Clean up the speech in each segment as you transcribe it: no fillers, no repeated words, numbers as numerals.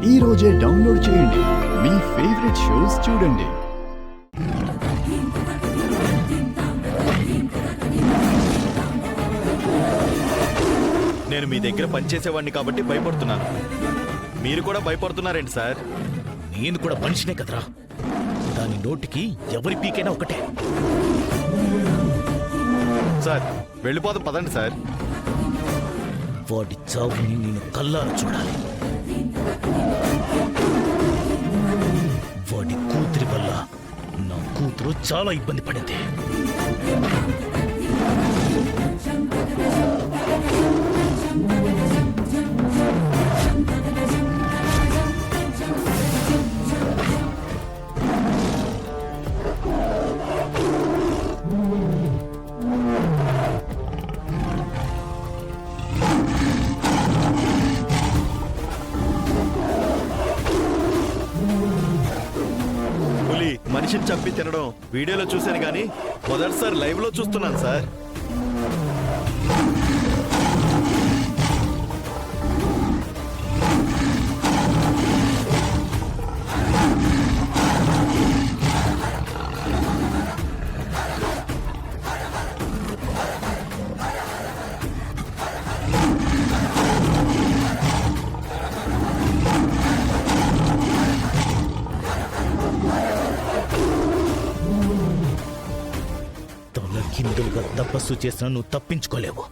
ఈ రోజే డౌన్లోడ్ చేయండి. మీ ఫేవరెట్ షోస్ చూడండి. నేను మీ దగ్గర పనిచేసేవాడిని కాబట్టి భయపడుతున్నాను. మీరు కూడా భయపడుతున్నారేంటి సార్? నేను కూడా మనిషినే కదరా. దాని నోటికి ఎవరి పీకైనా ఒకటే. సార్ వెళ్ళిపోదాం పదండి సార్. వాడి చావుని నేను కల్లారా చూడాలి. వాడి కూతురి వల్ల నా కూతురు చాలా ఇబ్బంది పడింది. మనిషిని చంపి తినడం వీడియోలో చూశాను కానీ మొదటిసారి లైవ్ లో చూస్తున్నాను సార్. హిందువులుగా తపస్సు చేసినా నువ్వు తప్పించుకోలేవు.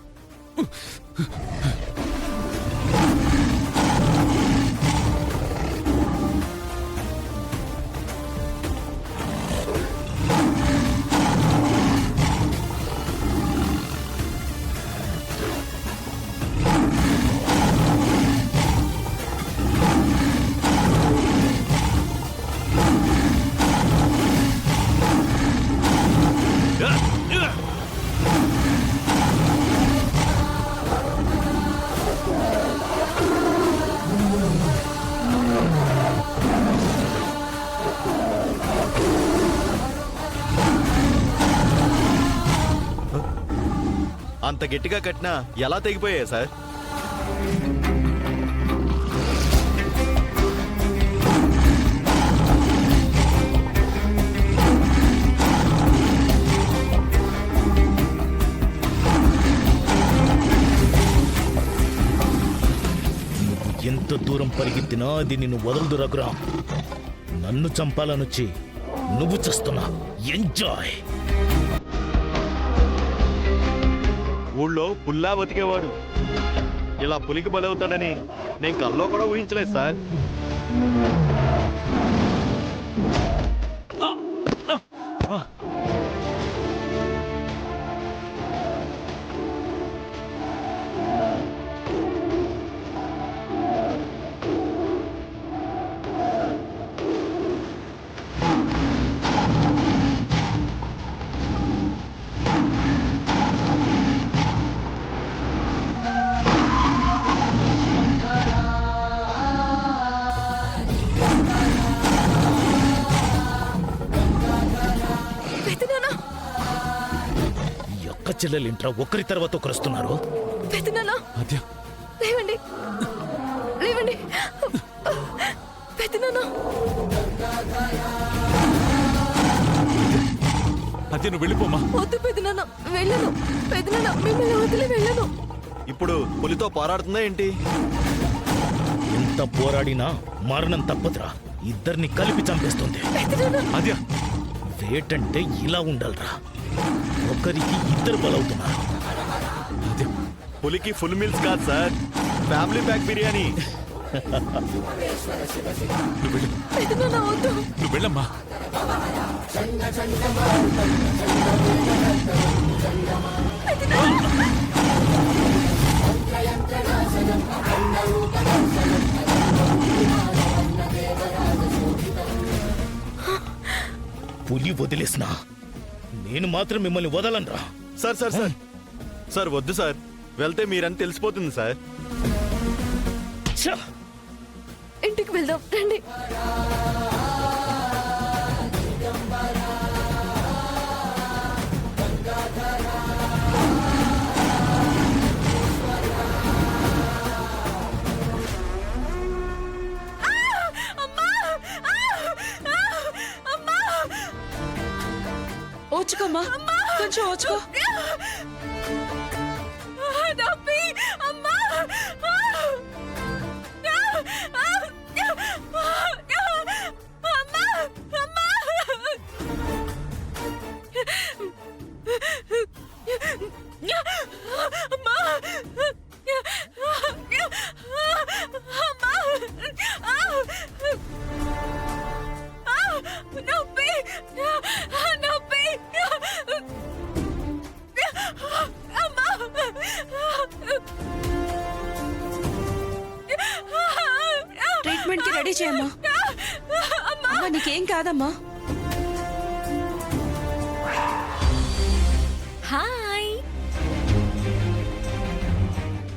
అంత గట్టిగా కట్టినా ఎలా తెగిపోయాయి సార్? నువ్వు ఎంత దూరం పరిగెత్తినా అది నిన్ను వదలదు రఘురాం. నన్ను చంపాలనొచ్చి నువ్వు చేస్తున్నా. ఎంజాయ్. ఊళ్ళో పుల్లా బతికేవాడు ఇలా పులికి బలవుతాడని నేను కల్లో కూడా ఊహించలేదు సార్. చెల్లెలింట్రా ఒకరి తర్వాత ఒకరు వస్తున్నారు. లేవండి లేవండి. అదే నువ్వు వెళ్ళిపోమా. వద్దు పెదనాన్న, వెళ్ళను. పెదనాన్న మిమ్మల్ని వదిలి వెళ్ళను. ఇప్పుడు పులితో పోరాడుతుందా ఏంటి? ఎంత పోరాడినా మరణం తప్పదురా. ఇద్దరిని కలిపి చంపేస్తుంది. అదే వేటంటే ఇలా ఉండాలరా. ఒకరికి ఇద్దరు బలవుతున్నారు. పులికి ఫుల్ మీల్స్ కాదు సార్, ఫ్యామిలీ ప్యాక్ బిర్యానీ. నువ్వు వెళ్ళమ్మా. పులి వదిలేసినా నేను మాత్రం మిమ్మల్ని వదలనరా. సార్ సార్ సార్ సార్ వద్దు సార్. వెళ్తే మీరని తెలిసిపోతుంది సార్. ఇంటికి వెళ్దాం రండి. ఓచుకోమ్మా, కొంచెం ఓచుకో. నొప్పి అమ్మా. నొప్పి నొప్పి అమ్మా. ట్రీట్మెంట్ కి రెడీ చేయమ్మా. అమ్మా నీకేం కాదమ్మా. హాయ్,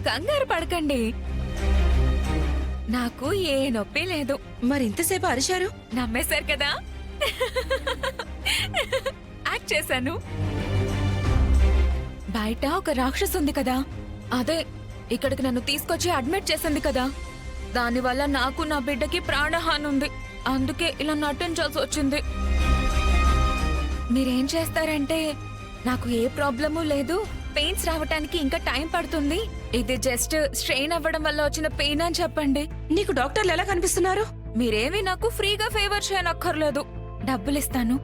కంగారు పడకండి, నాకు ఏ నొప్పి లేదు. మరి ఇంతసేపు అరిశారు? నమ్మేశారు కదా, యాక్ట్ చేశాను. బయట ఒక రాక్షసు ఉంది కదా, అదే ఇక్కడికి నన్ను తీసుకొచ్చి అడ్మిట్ చేసింది కదా, దానివల్ల నాకు నా బిడ్డకి ప్రాణహాని ఉంది. అందుకే ఇలా నటించాల్సి వచ్చింది. మీరేం చేస్తారంటే, నాకు ఏ ప్రాబ్లము లేదు, పెయిన్స్ రావటానికి ఇంకా టైం పడుతుంది, ఇది జస్ట్ స్ట్రెయిన్ అవ్వడం వల్ల వచ్చిన పెయిన్ అని చెప్పండి. నీకు డాక్టర్లు ఎలా కనిపిస్తున్నారు? మీరేమీ నాకు ఫ్రీగా ఫేవర్ చేయనక్కర్లేదు, డబ్బులు ఇస్తాను.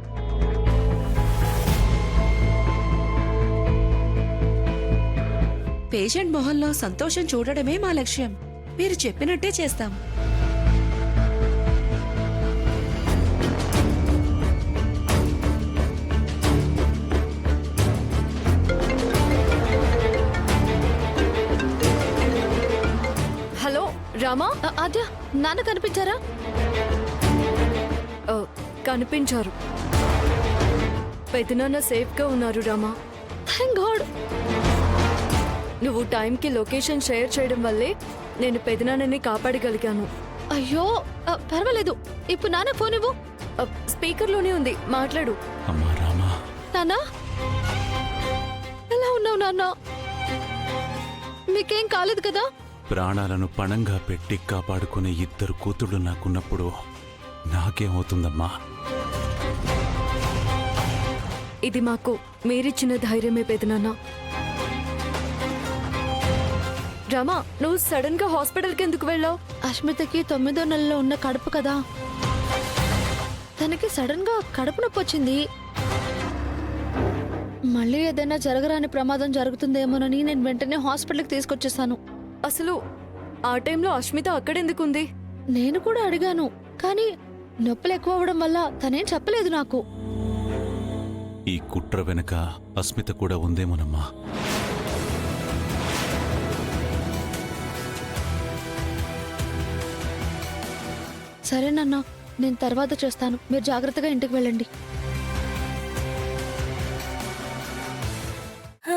పేషెంట్ మొహంలో సంతోషం చూడడమే మా లక్ష్యం. మీరు చెప్పినట్టే చేస్తాం. హలో రామా. ఆద్య, నాన్న కనిపించారా? కనిపించారు. పెద్దనాన్న సేఫ్ గా ఉన్నారు రామా. Thank God. నువ్వు టైంకి లొకేషన్ షేర్ చేయడం వల్లే నేను పెద్దనాన్నని కాపాడగలిగాను. అయ్యో పర్వాలేదు, ఇప్పుడు నాన్న ఫోన్ ఇవ్వు. స్పీకర్ లోనే ఉంది, మాట్లాడు. అమ్మా రామా, నాన్నా, ఎలా ఉన్నావు నాన్న? మీకేం కాలేదు కదా? ప్రాణాలను పణంగా పెట్టి కాపాడుకునే ఇద్దరు కూతుళ్ళు నాకున్నప్పుడు నాకేమవుతుందమ్మా? ఇది మాకు మీరిచ్చిన ధైర్యమే పెదనాన్న. రమా, నువ్వు సడన్ గా హాస్పిటల్కి ఎందుకు వెళ్ళావు? అష్మితకి 9వ నెలలో ఉన్న కడుపు కదా, తనకి సడన్ గా కడుపు నొప్పి వచ్చింది. మళ్ళీ ఏదైనా జరగరాని ప్రమాదం జరుగుతుందేమోనని నేను వెంటనే హాస్పిటల్కి తీసుకొచ్చేసాను. అసలు ఆ టైంలో అష్మిత అక్కడెందుకుంది? నేను కూడా అడిగాను, కానీ నొప్పులు ఎక్కువ అవడం వల్ల తనేం చెప్పలేదు నాకు. ఈ కుట్ర వెనక అస్మిత కూడా ఉందేమోనమ్మా. సరేనన్నా, నేను తర్వాత చేస్తాను. మీరు జాగ్రత్తగా ఇంటికి వెళ్ళండి. ఆ